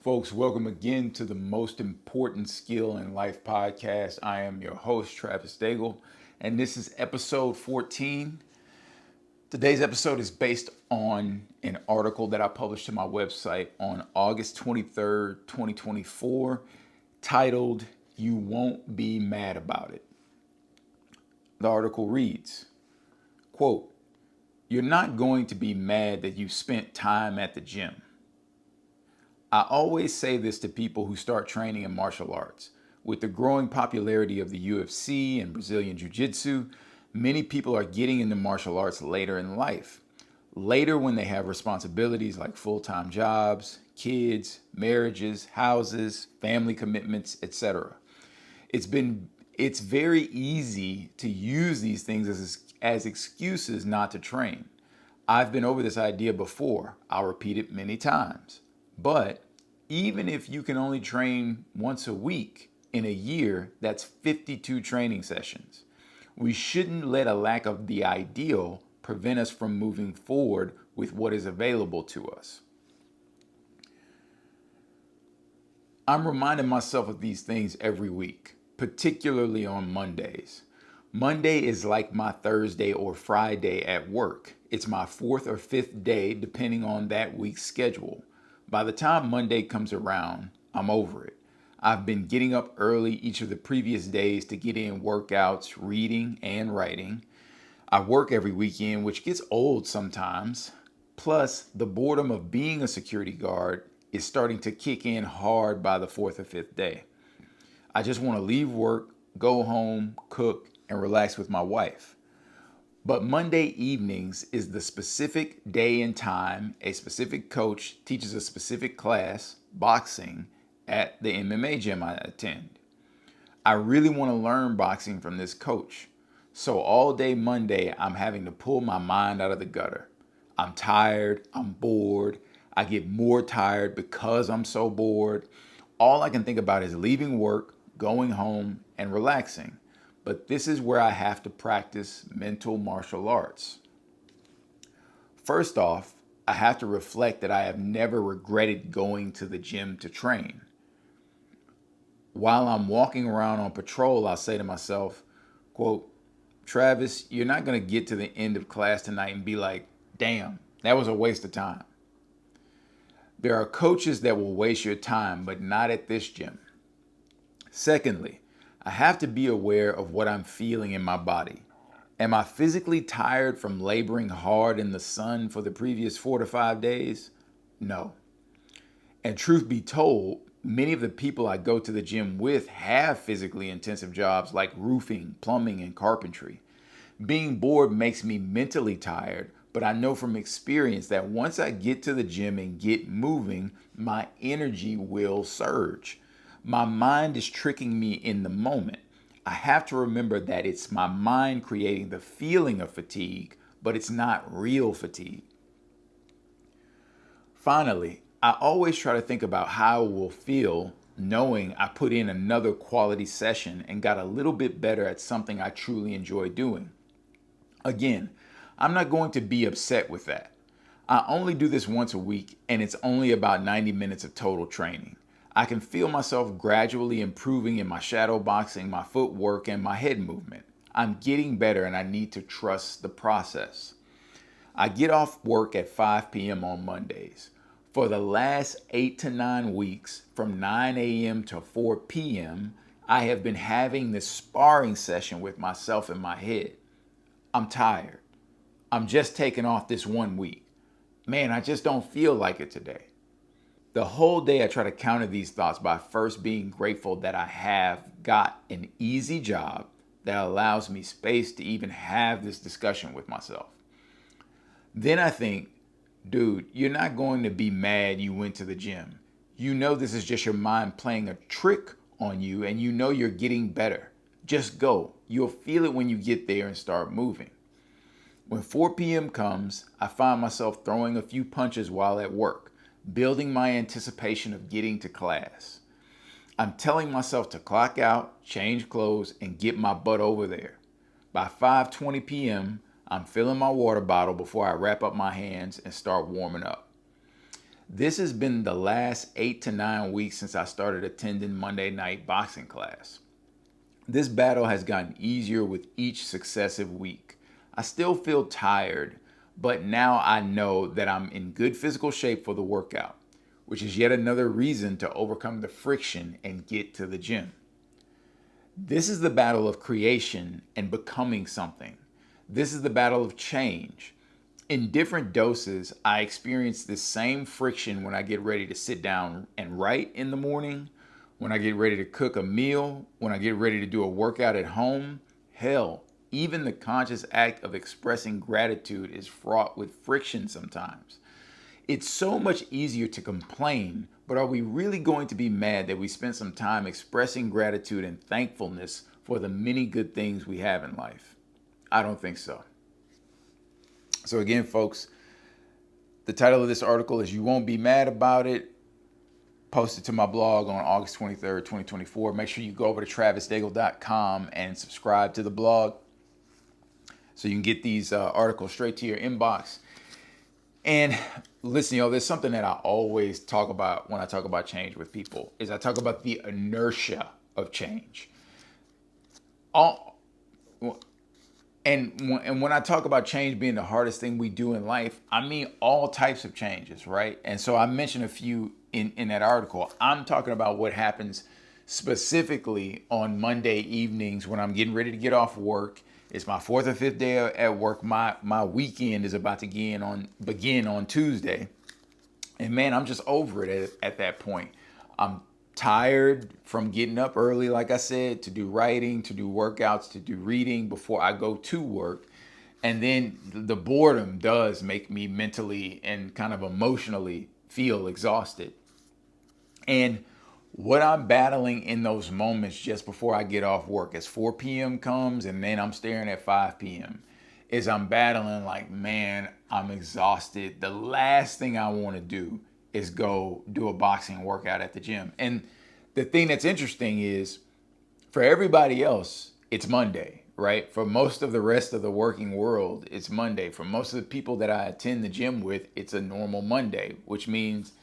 Folks, welcome again to the Most Important Skill in Life podcast. I am your host, Travis Daigle, and this is episode 14. Today's episode is based on an article that I published to my website on August 23rd, 2024, titled, "You Won't Be Mad About It." The article reads, quote, "You're not going to be mad that you spent time at the gym. I always say this to people who start training in martial arts. With the growing popularity of the UFC and Brazilian Jiu-Jitsu, many people are getting into martial arts later in life. Later when they have responsibilities like full-time jobs, kids, marriages, houses, family commitments, etc. It's very easy to use these things as excuses not to train. I've been over this idea before. I'll repeat it many times. But even if you can only train once a week in a year, that's 52 training sessions. We shouldn't let a lack of the ideal prevent us from moving forward with what is available to us." I'm reminding myself of these things every week, particularly on Mondays. Monday is like my Thursday or Friday at work. It's my fourth or fifth day, depending on that week's schedule. By the time Monday comes around, I'm over it. I've been getting up early each of the previous days to get in workouts, reading, and writing. I work every weekend, which gets old sometimes. Plus, the boredom of being a security guard is starting to kick in hard by the fourth or fifth day. I just want to leave work, go home, cook, and relax with my wife. But Monday evenings is the specific day and time a specific coach teaches a specific class, boxing, at the MMA gym I attend. I really want to learn boxing from this coach. So all day Monday, I'm having to pull my mind out of the gutter. I'm tired, I'm bored, I get more tired because I'm so bored. All I can think about is leaving work, going home, and relaxing. But this is where I have to practice mental martial arts. First off, I have to reflect that I have never regretted going to the gym to train. While I'm walking around on patrol, I'll say to myself, quote, "Travis, you're not going to get to the end of class tonight and be like, damn, that was a waste of time." There are coaches that will waste your time, but not at this gym. Secondly, I have to be aware of what I'm feeling in my body. Am I physically tired from laboring hard in the sun for the previous 4 to 5 days? No. And truth be told, many of the people I go to the gym with have physically intensive jobs like roofing, plumbing, and carpentry. Being bored makes me mentally tired, but I know from experience that once I get to the gym and get moving, my energy will surge. My mind is tricking me in the moment. I have to remember that it's my mind creating the feeling of fatigue, but it's not real fatigue. Finally, I always try to think about how I will feel knowing I put in another quality session and got a little bit better at something I truly enjoy doing. Again, I'm not going to be upset with that. I only do this once a week, and it's only about 90 minutes of total training. I can feel myself gradually improving in my shadow boxing, my footwork, and my head movement. I'm getting better, and I need to trust the process. I get off work at 5 p.m. on Mondays. For the last 8 to 9 weeks, from 9 a.m. to 4 p.m., I have been having this sparring session with myself in my head. I'm tired. I'm just taking off this 1 week. Man, I just don't feel like it today. The whole day I try to counter these thoughts by first being grateful that I have got an easy job that allows me space to even have this discussion with myself. Then I think, dude, you're not going to be mad you went to the gym. You know this is just your mind playing a trick on you, and you know you're getting better. Just go. You'll feel it when you get there and start moving. When 4 p.m. comes, I find myself throwing a few punches while at work, building my anticipation of getting to class. I'm telling myself to clock out, change clothes, and get my butt over there. By 5:20 p.m., I'm filling my water bottle before I wrap up my hands and start warming up. This has been the last 8 to 9 weeks since I started attending Monday night boxing class. This battle has gotten easier with each successive week. I still feel tired, but now I know that I'm in good physical shape for the workout, which is yet another reason to overcome the friction and get to the gym. This is the battle of creation and becoming something. This is the battle of change. In different doses, I experience this same friction when I get ready to sit down and write in the morning, when I get ready to cook a meal, when I get ready to do a workout at home. Hell, even the conscious act of expressing gratitude is fraught with friction sometimes. It's so much easier to complain, but are we really going to be mad that we spent some time expressing gratitude and thankfulness for the many good things we have in life? I don't think so. So again, folks, the title of this article is "You Won't Be Mad About It," posted to my blog on August 23rd, 2024. Make sure you go over to travisdaigle.com and subscribe to the blog so you can get these articles straight to your inbox. And listen, there's something that I always talk about when I talk about change with people, is I talk about the inertia of change. And when I talk about change being the hardest thing we do in life, I mean all types of changes, right? And so I mentioned a few in that article. I'm talking about what happens specifically on Monday evenings when I'm getting ready to get off work. It's my fourth or fifth day at work. My weekend is about to begin on Tuesday. And man, I'm just over it at that point. I'm tired from getting up early, like I said, to do writing, to do workouts, to do reading before I go to work. And then the boredom does make me mentally and kind of emotionally feel exhausted. And what I'm battling in those moments just before I get off work, as 4 p.m. comes and then I'm staring at 5 p.m., is I'm battling like, man, I'm exhausted. The last thing I want to do is go do a boxing workout at the gym. And the thing that's interesting is, for everybody else, it's Monday, right? For most of the rest of the working world, it's Monday. For most of the people that I attend the gym with, it's a normal Monday, which means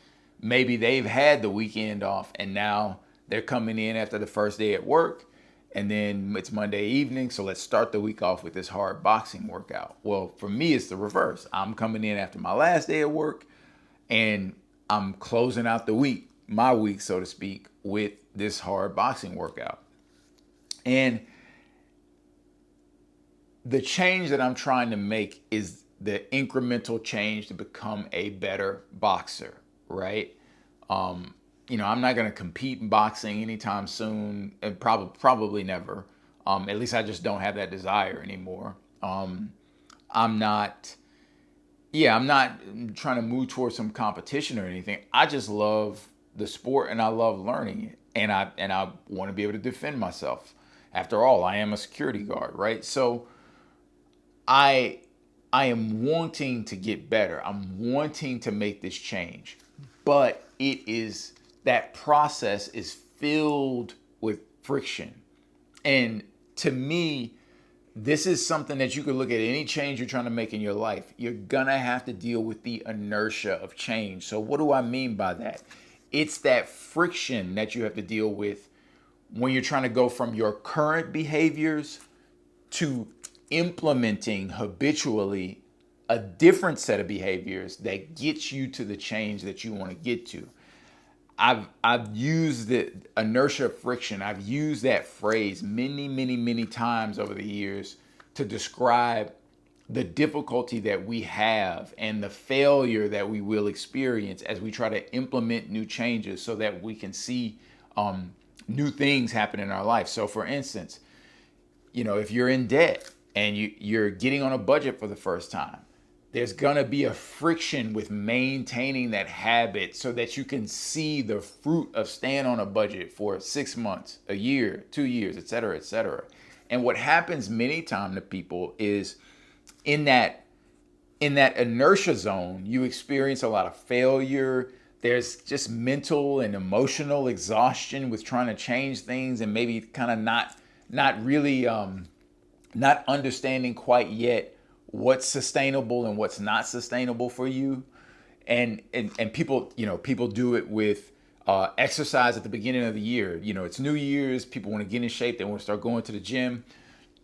maybe they've had the weekend off and now they're coming in after the first day at work, and then it's Monday evening, so let's start the week off with this hard boxing workout. Well, for me, it's the reverse. I'm coming in after my last day at work, and I'm closing out the week, my week, so to speak, with this hard boxing workout. And the change that I'm trying to make is the incremental change to become a better boxer, right? I'm not going to compete in boxing anytime soon, and probably never. At least I just don't have that desire anymore. I'm not trying to move towards some competition or anything. I just love the sport and I love learning it. And I want to be able to defend myself. After all, I am a security guard, right? So I am wanting to get better. I'm wanting to make this change. But that process is filled with friction. And to me, this is something that you could look at any change you're trying to make in your life. You're gonna have to deal with the inertia of change. So what do I mean by that? It's that friction that you have to deal with when you're trying to go from your current behaviors to implementing habitually a different set of behaviors that gets you to the change that you want to get to. I've used the inertia of friction. I've used that phrase many, many, many times over the years to describe the difficulty that we have and the failure that we will experience as we try to implement new changes so that we can see new things happen in our life. So for instance, if you're in debt and you're getting on a budget for the first time, there's gonna be a friction with maintaining that habit so that you can see the fruit of staying on a budget for 6 months, a year, 2 years, et cetera, et cetera. And what happens many times to people is in that inertia zone, you experience a lot of failure. There's just mental and emotional exhaustion with trying to change things and maybe kind of not really not understanding quite yet what's sustainable and what's not sustainable for you. And people, people do it with exercise at the beginning of the year. It's New Year's. People want to get in shape. They want to start going to the gym.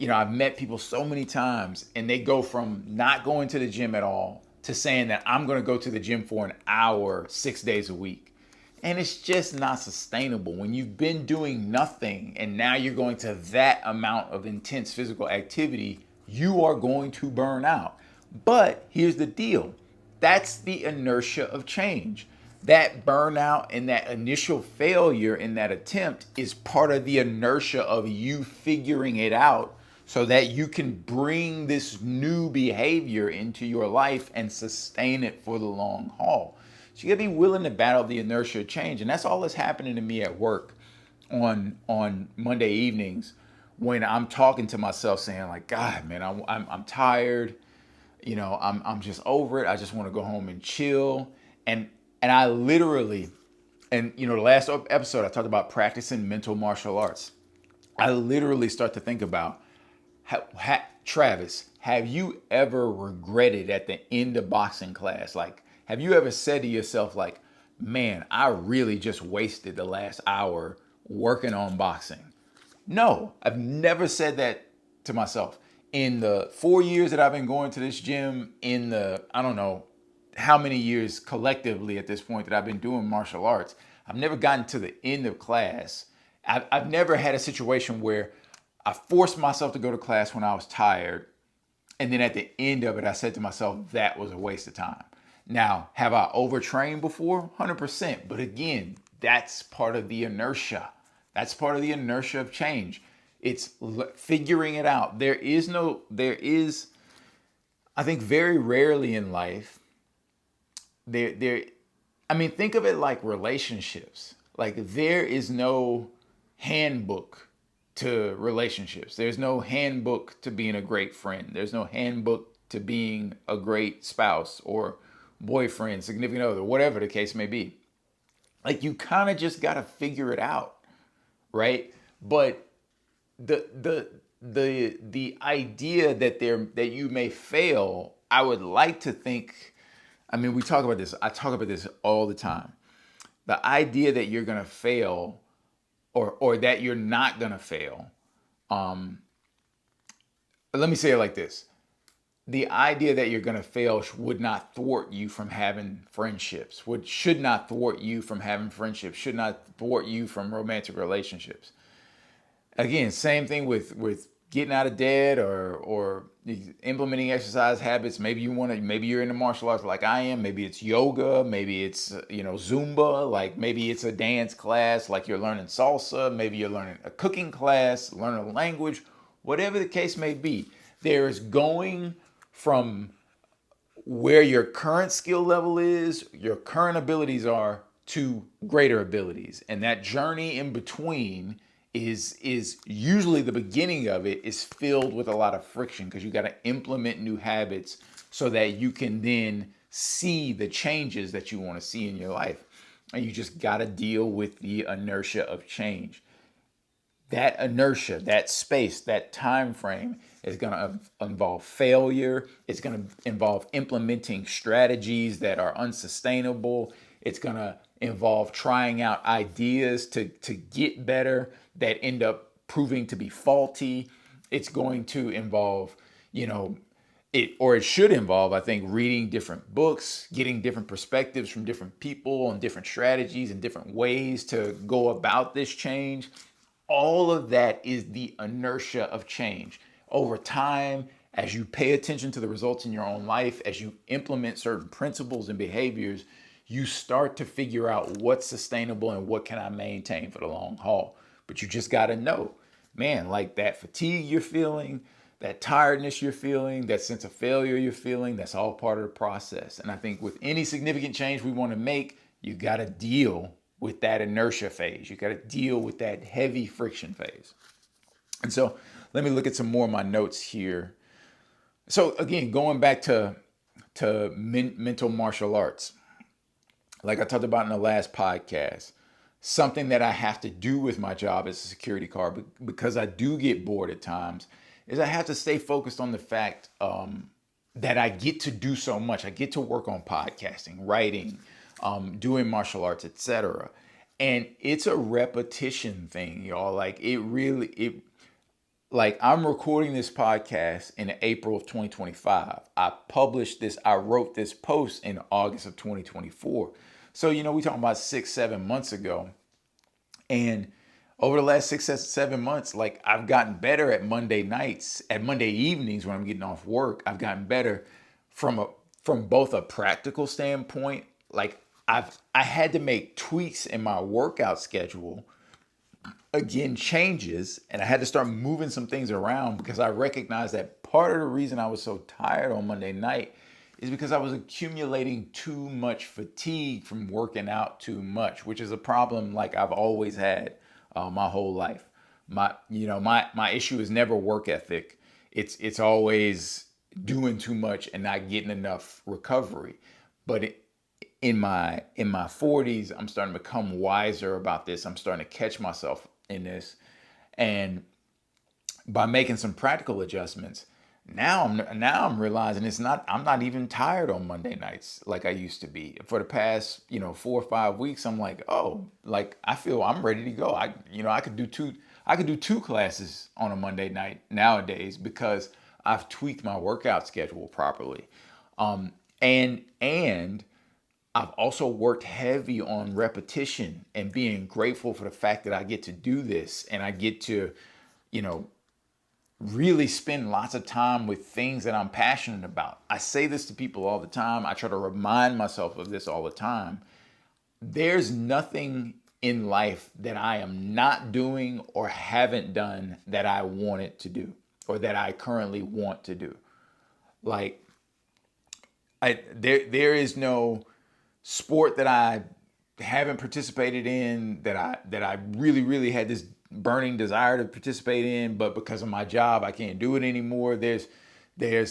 I've met people so many times, and they go from not going to the gym at all to saying that I'm going to go to the gym for an hour 6 days a week. And it's just not sustainable when you've been doing nothing and now you're going to that amount of intense physical activity. You are going to burn out. But here's the deal, that's the inertia of change. That burnout and that initial failure in that attempt is part of the inertia of you figuring it out so that you can bring this new behavior into your life and sustain it for the long haul. So you gotta be willing to battle the inertia of change. And that's all that's happening to me at work on Monday evenings when I'm talking to myself saying like, God, man, I'm tired. I'm just over it. I just want to go home and chill. And I literally, and the last episode I talked about practicing mental martial arts. I literally start to think about, Travis, have you ever regretted at the end of boxing class? Like, have you ever said to yourself, like, man, I really just wasted the last hour working on boxing? No, I've never said that to myself. In the 4 years that I've been going to this gym, in the, I don't know how many years collectively at this point that I've been doing martial arts, I've never gotten to the end of class. I've never had a situation where I forced myself to go to class when I was tired. And then at the end of it, I said to myself, that was a waste of time. Now, have I overtrained before? 100%. But again, that's part of the inertia. That's part of the inertia of change. It's figuring it out. I think very rarely in life, think of it like relationships. Like there is no handbook to relationships. There's no handbook to being a great friend. There's no handbook to being a great spouse or boyfriend, significant other, whatever the case may be. Like you kind of just got to figure it out, right? But the idea that you may fail, I would like to think, we talk about this. I talk about this all the time. The idea that you're going to fail or that you're not going to fail. Let me say it like this. The idea that you're going to fail would not thwart you from having friendships, should not thwart you from having friendships, should not thwart you from romantic relationships. Again, same thing with getting out of debt or implementing exercise habits. Maybe you're into martial arts like I am. Maybe it's yoga. Maybe it's Zumba. Like maybe it's a dance class. Like you're learning salsa. Maybe you're learning a cooking class, learning a language. Whatever the case may be, there is going from where your current skill level is, your current abilities are, to greater abilities, and that journey in between is usually the beginning of it is filled with a lot of friction because you got to implement new habits so that you can then see the changes that you want to see in your life. And you just got to deal with the inertia of change. That inertia, that space, that time frame is going to involve failure. It's going to involve implementing strategies that are unsustainable. It's going to involve trying out ideas to get better that end up proving to be faulty. It's going to involve, it should involve, I think, reading different books, getting different perspectives from different people on different strategies and different ways to go about this change. All of that is the inertia of change. Over time, as you pay attention to the results in your own life, as you implement certain principles and behaviors, you start to figure out what's sustainable and what can I maintain for the long haul. But you just got to know, man, like that fatigue you're feeling, that tiredness you're feeling, that sense of failure you're feeling, that's all part of the process. And I think with any significant change we want to make, you got to deal with that inertia phase. You got to deal with that heavy friction phase. And so let me look at some more of my notes here. So again, going back to mental martial arts, like I talked about in the last podcast, something that I have to do with my job as a security guard, because I do get bored at times, is I have to stay focused on the fact that I get to do so much. I get to work on podcasting, writing, doing martial arts, etc. And it's a repetition thing, y'all. Like like I'm recording this podcast in April of 2025. I wrote this post in August of 2024. So, we talking about 6, 7 months ago. And over the last 6, 7 months, like I've gotten better at Monday nights, at Monday evenings when I'm getting off work. I've gotten better from both a practical standpoint. Like I had to make tweaks in my workout schedule, again, changes, and I had to start moving some things around because I recognized that part of the reason I was so tired on Monday night is because I was accumulating too much fatigue from working out too much, which is a problem like I've always had my whole life. My issue is never work ethic. It's always doing too much and not getting enough recovery. But in my 40s, I'm starting to become wiser about this. I'm starting to catch myself in this, and by making some practical adjustments, now I'm realizing I'm not even tired on Monday nights like I used to be. For the past 4 or 5 weeks, I'm like, oh, like I feel I'm ready to go. I could do two classes on a Monday night nowadays because I've tweaked my workout schedule properly. And I've also worked heavy on repetition and being grateful for the fact that I get to do this and I get to, you know, really spend lots of time with things that I'm passionate about. I say this to people all the time. I try to remind myself of this all the time. There's nothing in life that I am not doing or haven't done that I wanted to do or that I currently want to do. Like there is no sport that I haven't participated in that I really had this burning desire to participate in, but because of my job I can't do it anymore. There's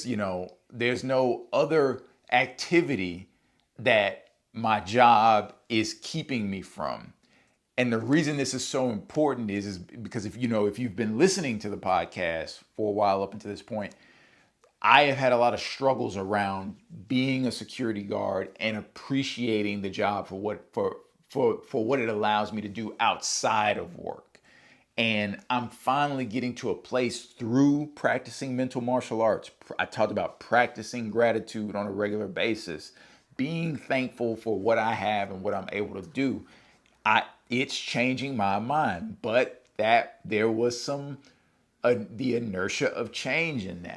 no other activity that my job is keeping me from. And the reason this is so important is because if you've been listening to the podcast for a while up until this point, I have had a lot of struggles around being a security guard and appreciating the job for what it allows me to do outside of work. And I'm finally getting to a place through practicing mental martial arts. I talked about practicing gratitude on a regular basis, being thankful for what I have and what I'm able to do. It's changing my mind, but that there was the inertia of change in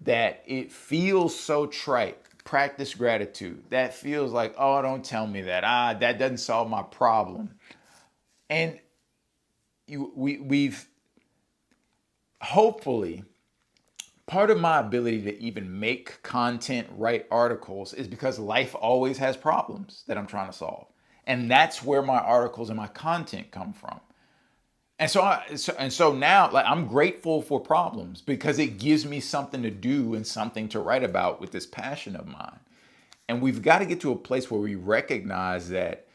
that it feels so trite. Practice gratitude. That feels like, oh, don't tell me that. That doesn't solve my problem. And we've hopefully, part of my ability to even make content, write articles, is because life always has problems that I'm trying to solve. And that's where my articles and my content come from. And so now, like, I'm grateful for problems because it gives me something to do and something to write about with this passion of mine. And we've got to get to a place where we recognize that,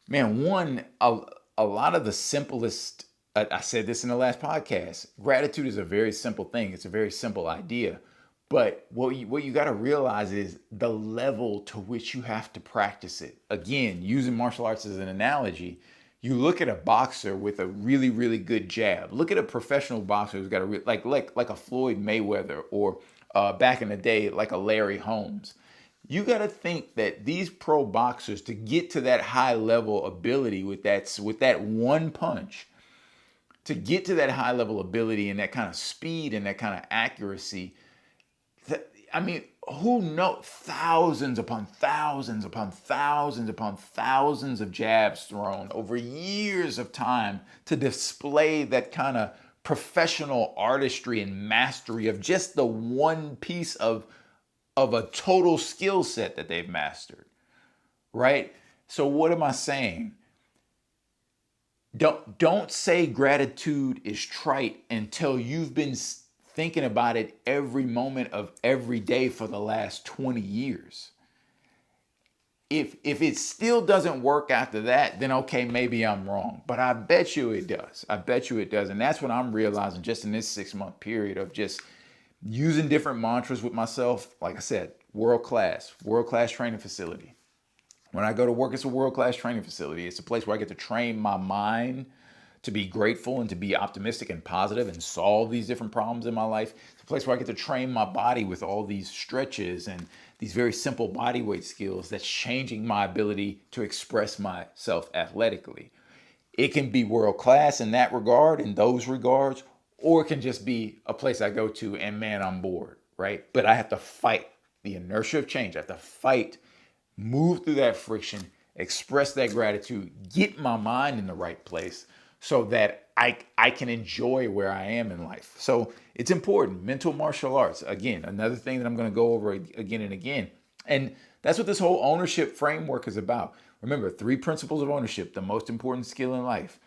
man, a lot of the simplest, I said this in the last podcast, gratitude is a very simple thing. It's a very simple idea. But what you got to realize is the level to which you have to practice it. Again, using martial arts as an analogy, you look at a boxer with a really, really good jab. Look at a professional boxer who's got like a Floyd Mayweather, or back in the day, like a Larry Holmes. You got to think that these pro boxers, to get to that high level ability with that one punch, to get to that high level ability and that kind of speed and that kind of accuracy, I mean, who knows? Thousands upon thousands upon thousands upon thousands of jabs thrown over years of time to display that kind of professional artistry and mastery of just the one piece of a total skill set that they've mastered, right? So what am I saying? Don't say gratitude is trite until you've been thinking about it every moment of every day for the last 20 years. If it still doesn't work after that, then okay, maybe I'm wrong. But I bet you it does. I bet you it does. And that's what I'm realizing just in this 6-month period of just using different mantras with myself. Like I said, world class training facility. When I go to work, it's a world class training facility. It's a place where I get to train my mind to be grateful and to be optimistic and positive and solve these different problems in my life. It's a place where I get to train my body with all these stretches and these very simple body weight skills that's changing my ability to express myself athletically. It can be world class in that regard, in those regards, or it can just be a place I go to and man, I'm bored, right? But I have to fight the inertia of change. I have to fight, move through that friction, express that gratitude, get my mind in the right place so that I can enjoy where I am in life. So it's important. Mental martial arts, again, another thing that I'm going to go over again and again. And that's what this whole ownership framework is about. Remember, 3 principles of ownership, the most important skill in life: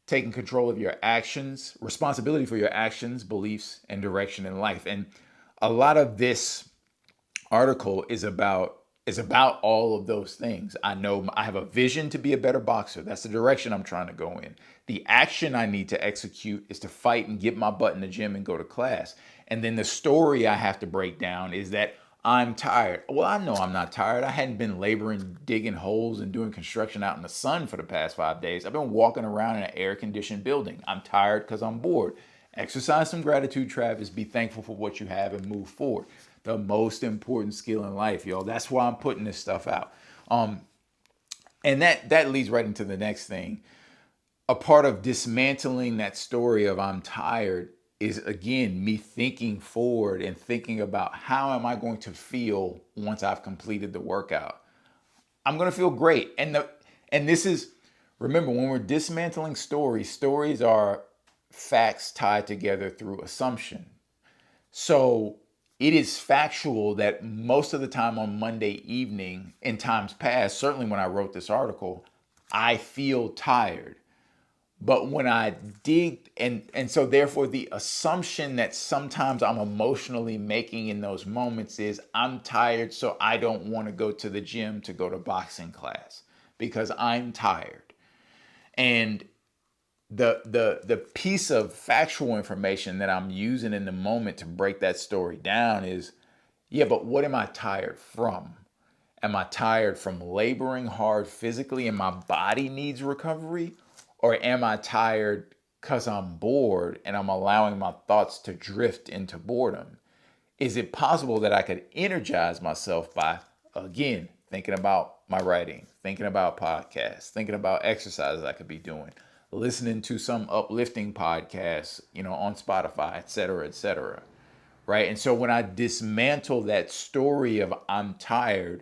taking control of your actions, responsibility for your actions, beliefs, and direction in life. And a lot of this article is about all of those things. I know I have a vision to be a better boxer. That's the direction I'm trying to go in. The action I need to execute is to fight and get my butt in the gym and go to class. And then the story I have to break down is that I'm tired. Well, I know I'm not tired. I hadn't been laboring, digging holes and doing construction out in the sun for the past 5 days. I've been walking around in an air-conditioned building. I'm tired because I'm bored. Exercise some gratitude, Travis. Be thankful for what you have and move forward. The most important skill in life, y'all. That's why I'm putting this stuff out. And that leads right into the next thing. A part of dismantling that story of I'm tired is, again, me thinking forward and thinking about how am I going to feel once I've completed the workout. I'm going to feel great. And this is, remember, when we're dismantling stories are facts tied together through assumption. So it is factual that most of the time on Monday evening, in times past, certainly when I wrote this article, I feel tired. But when I dig, and so therefore the assumption that sometimes I'm emotionally making in those moments is I'm tired, so I don't want to go to the gym to go to boxing class because I'm tired. And the piece of factual information that I'm using in the moment to break that story down is, yeah, but what am I tired from? Am I tired from laboring hard physically and my body needs recovery? Or am I tired because I'm bored and I'm allowing my thoughts to drift into boredom? Is it possible that I could energize myself by, again, thinking about my writing, thinking about podcasts, thinking about exercises I could be doing, listening to some uplifting podcasts, on Spotify, et cetera, right? And so when I dismantle that story of I'm tired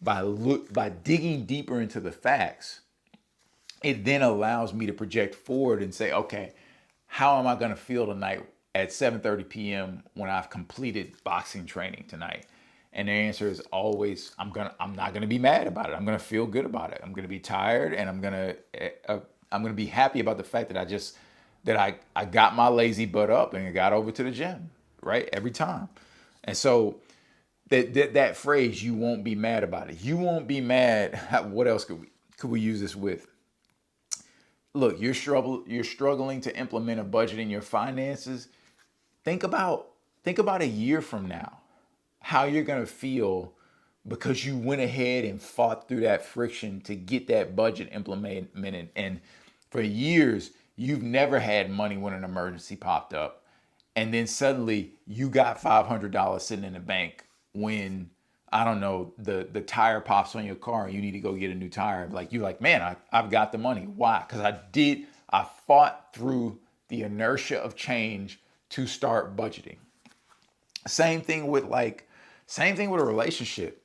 by digging deeper into the facts, it then allows me to project forward and say, okay, how am I going to feel tonight at 7:30 p.m. when I've completed boxing training tonight? And the answer is always, I'm not going to be mad about it. I'm going to feel good about it. I'm going to be tired, and I'm going to be happy about the fact that I got my lazy butt up and I got over to the gym, right? Every time. And so that phrase, you won't be mad about it. You won't be mad. What else could we use this with? Look, you're struggling to implement a budget in your finances. Think about a year from now, how you're going to feel because you went ahead and fought through that friction to get that budget implemented. And for years, you've never had money when an emergency popped up. And then suddenly you got $500 sitting in the bank when, I don't know, the tire pops on your car and you need to go get a new tire. Like, you're like, man, I've got the money. Why? Because I fought through the inertia of change to start budgeting. Same thing with a relationship.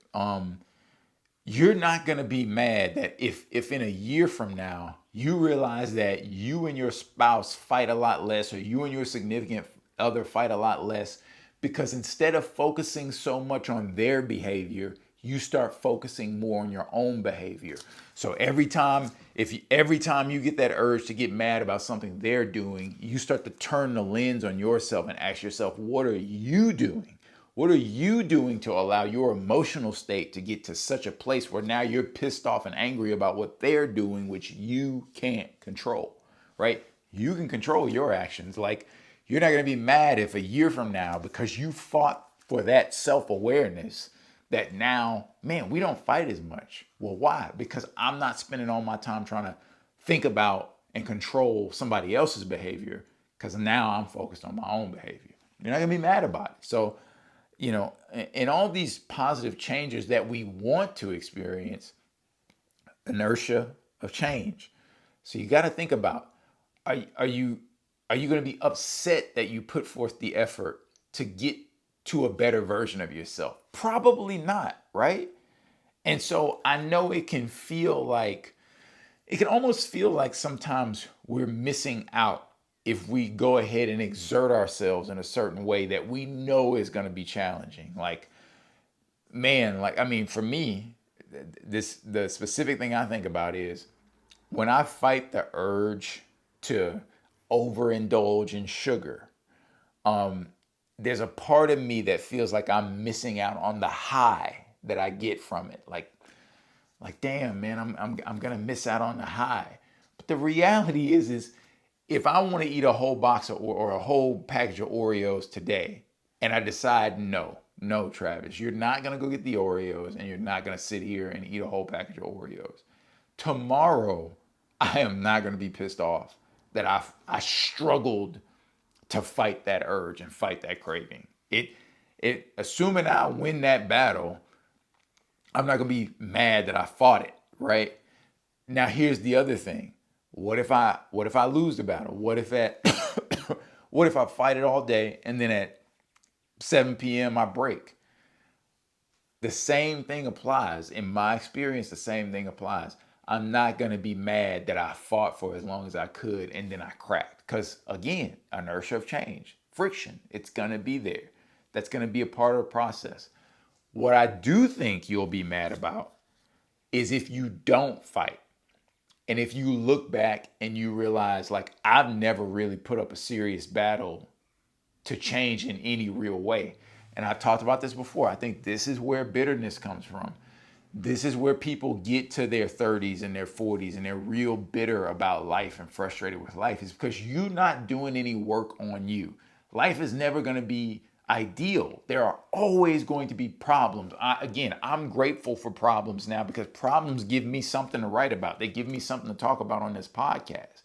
You're not going to be mad that if in a year from now you realize that you and your spouse fight a lot less, or you and your significant other fight a lot less, because instead of focusing so much on their behavior, you start focusing more on your own behavior. So every time you get that urge to get mad about something they're doing, you start to turn the lens on yourself and ask yourself, what are you doing? What are you doing to allow your emotional state to get to such a place where now you're pissed off and angry about what they're doing, which you can't control, right? You can control your actions. Like, You're not going to be mad if a year from now, because you fought for that self-awareness, that now, man, we don't fight as much. Well, why? Because I'm not spending all my time trying to think about and control somebody else's behavior, because now I'm focused on my own behavior. You're not going to be mad about it. So, and all these positive changes that we want to experience, inertia of change. So you got to think about, are you going to be upset that you put forth the effort to get to a better version of yourself? Probably not, right? And so I know it can almost feel like sometimes we're missing out if we go ahead and exert ourselves in a certain way that we know is going to be challenging. Like, man, like, I mean, for me, the specific thing I think about is when I fight the urge to overindulge in sugar, there's a part of me that feels like I'm missing out on the high that I get from it. Like, damn, man, I'm gonna miss out on the high. But the reality is if I want to eat a whole box or a whole package of Oreos today, and I decide no, Travis, you're not gonna go get the Oreos, and you're not gonna sit here and eat a whole package of Oreos. Tomorrow, I am not gonna be pissed off that I struggled to fight that urge and fight that craving. Assuming I win that battle, I'm not gonna be mad that I fought it, right? Now here's the other thing. What if I lose the battle? What if what if I fight it all day and then at 7 p.m. I break? The same thing applies. In my experience, the same thing applies. I'm not gonna be mad that I fought for as long as I could and then I cracked. Because again, inertia of change, friction, it's gonna be there. That's gonna be a part of the process. What I do think you'll be mad about is if you don't fight. And if you look back and you realize, like, I've never really put up a serious battle to change in any real way. And I've talked about this before. I think this is where bitterness comes from. This is where people get to their 30s and their 40s and they're real bitter about life and frustrated with life, is because you're not doing any work on you. Life is never going to be ideal. There are always going to be problems. I'm grateful for problems now, because problems give me something to write about. They give me something to talk about on this podcast.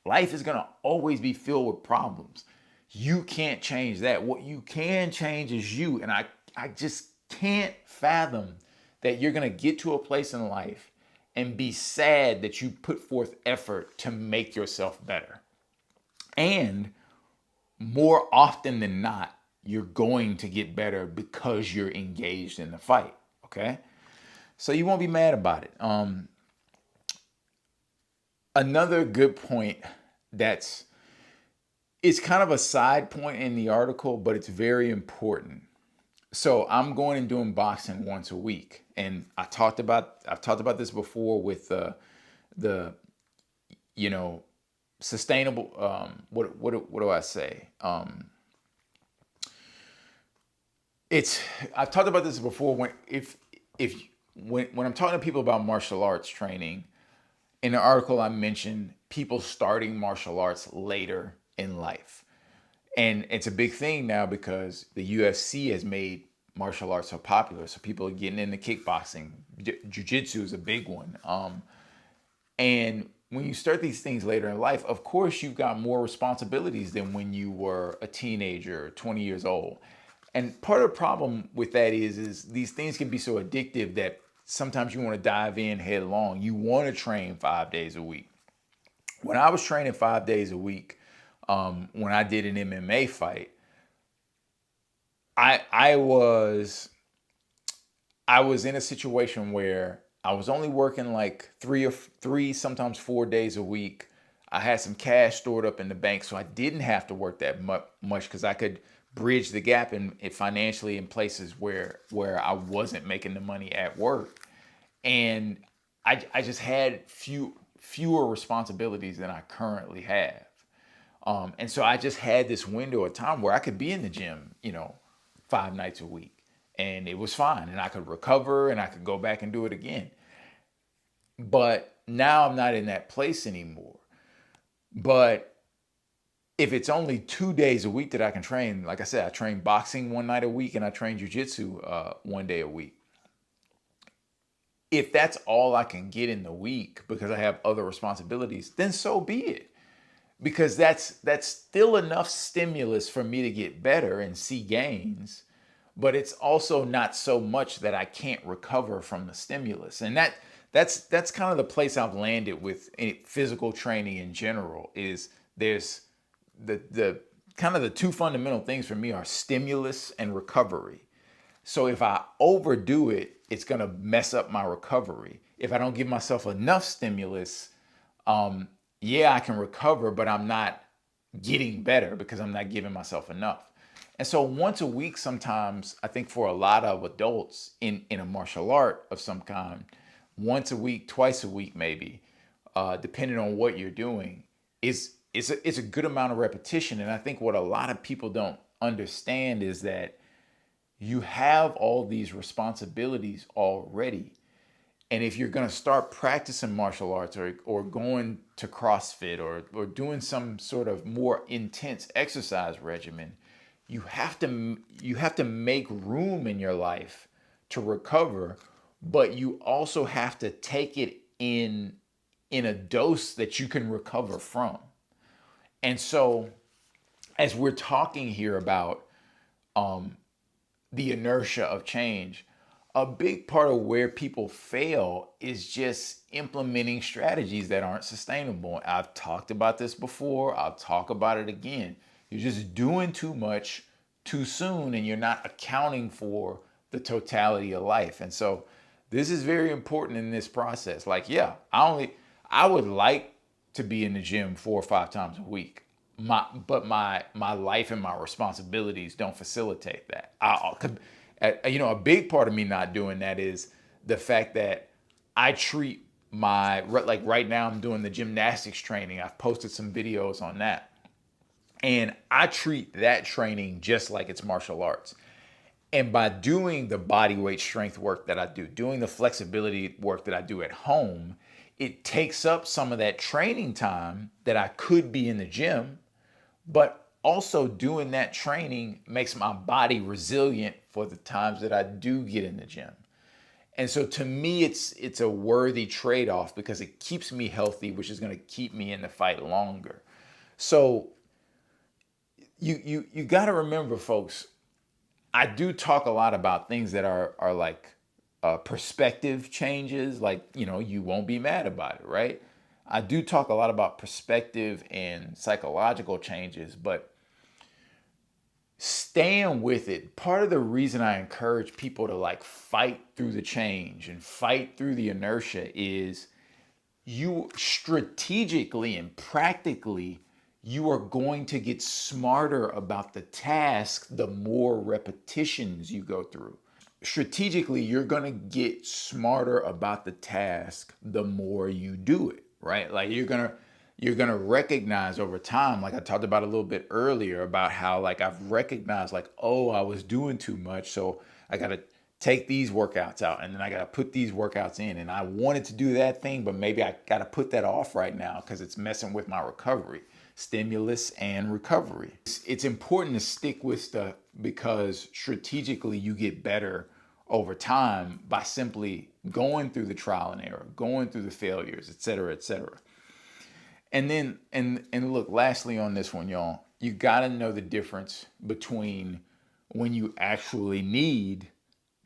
Life is going to always be filled with problems. You can't change that. What you can change is you. And I just can't fathom that you're going to get to a place in life and be sad that you put forth effort to make yourself better. And more often than not, you're going to get better because you're engaged in the fight. Okay? So you won't be mad about it. Another good point it's kind of a side point in the article, but it's very important. So I'm going and doing boxing once a week, and I've talked about this before with the sustainable. What do I say? I've talked about this before when I'm talking to people about martial arts training. In the article, I mentioned people starting martial arts later in life. And it's a big thing now because the UFC has made martial arts so popular. So people are getting into kickboxing. Jiu-Jitsu is a big one. And when you start these things later in life, of course, you've got more responsibilities than when you were a teenager, 20 years old. And part of the problem with that is these things can be so addictive that sometimes you want to dive in headlong. You want to train 5 days a week. When I was training 5 days a week, when I did an MMA fight, I was in a situation where I was only working like three, sometimes 4 days a week. I had some cash stored up in the bank, so I didn't have to work that much because I could bridge the gap financially in places where I wasn't making the money at work. And I just had fewer responsibilities than I currently have. And so I just had this window of time where I could be in the gym, 5 nights a week, and it was fine, and I could recover and I could go back and do it again. But now I'm not in that place anymore. But if it's only 2 days a week that I can train, like I said, I train boxing one night a week and I train jujitsu one day a week. If that's all I can get in the week because I have other responsibilities, then so be it. Because that's still enough stimulus for me to get better and see gains, but it's also not so much that I can't recover from the stimulus. And that's kind of the place I've landed with physical training in general. Is there's the kind of the two fundamental things for me are stimulus and recovery. So if I overdo it, it's gonna mess up my recovery. If I don't give myself enough stimulus, yeah, I can recover, but I'm not getting better because I'm not giving myself enough. And so once a week, sometimes I think for a lot of adults in a martial art of some kind, once a week, twice a week, maybe, depending on what you're doing, is a good amount of repetition. And I think what a lot of people don't understand is that you have all these responsibilities already. And if you're going to start practicing martial arts or going to CrossFit or doing some sort of more intense exercise regimen, you have to make room in your life to recover, but you also have to take it in a dose that you can recover from. And so as we're talking here about the inertia of change, a big part of where people fail is just implementing strategies that aren't sustainable. I've talked about this before. I'll talk about it again. You're just doing too much too soon and you're not accounting for the totality of life. And so this is very important in this process. Like, yeah, I would like to be in the gym 4 or 5 times a week. But my life and my responsibilities don't facilitate that. A big part of me not doing that is the fact that I treat like right now I'm doing the gymnastics training. I've posted some videos on that. And I treat that training just like it's martial arts. And by doing the body weight strength work that I do, doing the flexibility work that I do at home, it takes up some of that training time that I could be in the gym, but also doing that training makes my body resilient for the times that I do get in the gym. And so to me, it's a worthy trade-off because it keeps me healthy, which is going to keep me in the fight longer. So you got to remember, folks, I do talk a lot about things that are like perspective changes, like, you won't be mad about it, right? I do talk a lot about perspective and psychological changes, but staying with it, part of the reason I encourage people to like fight through the change and fight through the inertia is you strategically and practically, you are going to get smarter about the task the more repetitions you go through. Strategically, you're going to get smarter about the task the more you do it, right? Like you're going to recognize over time, like I talked about a little bit earlier about how like I've recognized like, oh, I was doing too much, so I got to take these workouts out and then I got to put these workouts in, and I wanted to do that thing, but maybe I got to put that off right now because it's messing with my recovery. Stimulus and recovery. It's important to stick with stuff because strategically you get better over time by simply going through the trial and error, going through the failures, et cetera, et cetera. And then, and look, lastly on this one, y'all, you got to know the difference between when you actually need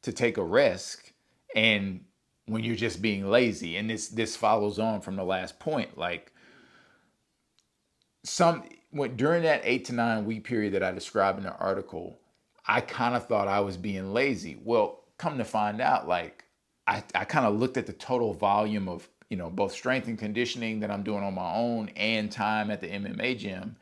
to take a risk and when you're just being lazy. And this follows on from the last point. Like during that 8 to 9 week period that I described in the article, I kind of thought I was being lazy. Well, come to find out, like I kind of looked at the total volume of, both strength and conditioning that I'm doing on my own and time at the MMA gym.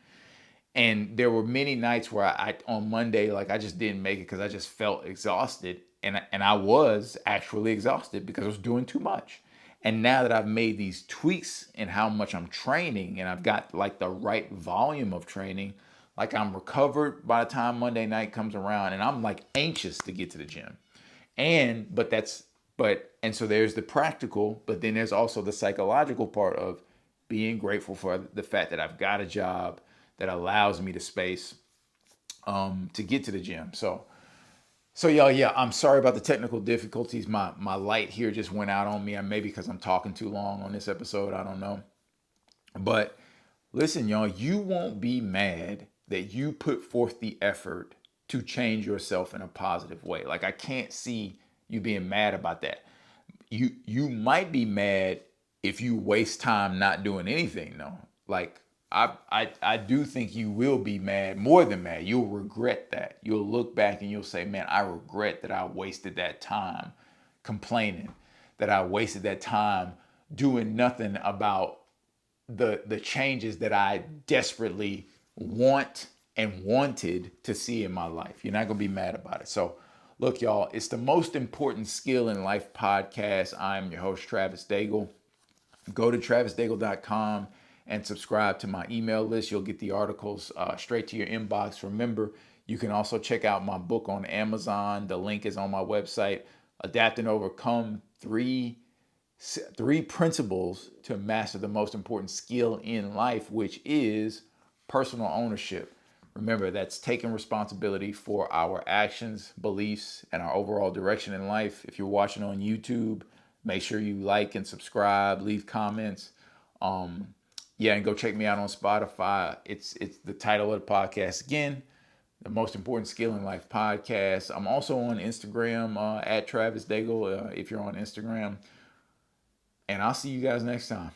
And there were many nights where I on Monday, like I just didn't make it because I just felt exhausted. And I was actually exhausted because I was doing too much. And now that I've made these tweaks in how much I'm training and I've got like the right volume of training, like I'm recovered by the time Monday night comes around and I'm like anxious to get to the gym. And so there's the practical, but then there's also the psychological part of being grateful for the fact that I've got a job, that allows me the space to get to the gym. So y'all, yeah, I'm sorry about the technical difficulties. My light here just went out on me, and maybe because I'm talking too long on this episode, I don't know. But listen, y'all, you won't be mad that you put forth the effort to change yourself in a positive way. Like, I can't see you being mad about that. You might be mad if you waste time not doing anything though. Like, I do think you will be mad, more than mad. You'll regret that. You'll look back and you'll say, man, I regret that I wasted that time complaining, that I wasted that time doing nothing about the changes that I desperately want and wanted to see in my life. You're not gonna be mad about it. So look, y'all, it's the Most Important Skill in Life podcast. I'm your host, Travis Daigle. Go to travisdaigle.com and subscribe to my email list. You'll get the articles straight to your inbox. Remember, you can also check out my book on Amazon. The link is on my website. Adapt and Overcome, three principles to master the most important skill in life, which is personal ownership. Remember, that's taking responsibility for our actions, beliefs, and our overall direction in life. If you're watching on YouTube, make sure you like and subscribe, leave comments. Yeah, and go check me out on Spotify. It's the title of the podcast again, the Most Important Skill in Life podcast. I'm also on Instagram at Travis Daigle if you're on Instagram. And I'll see you guys next time.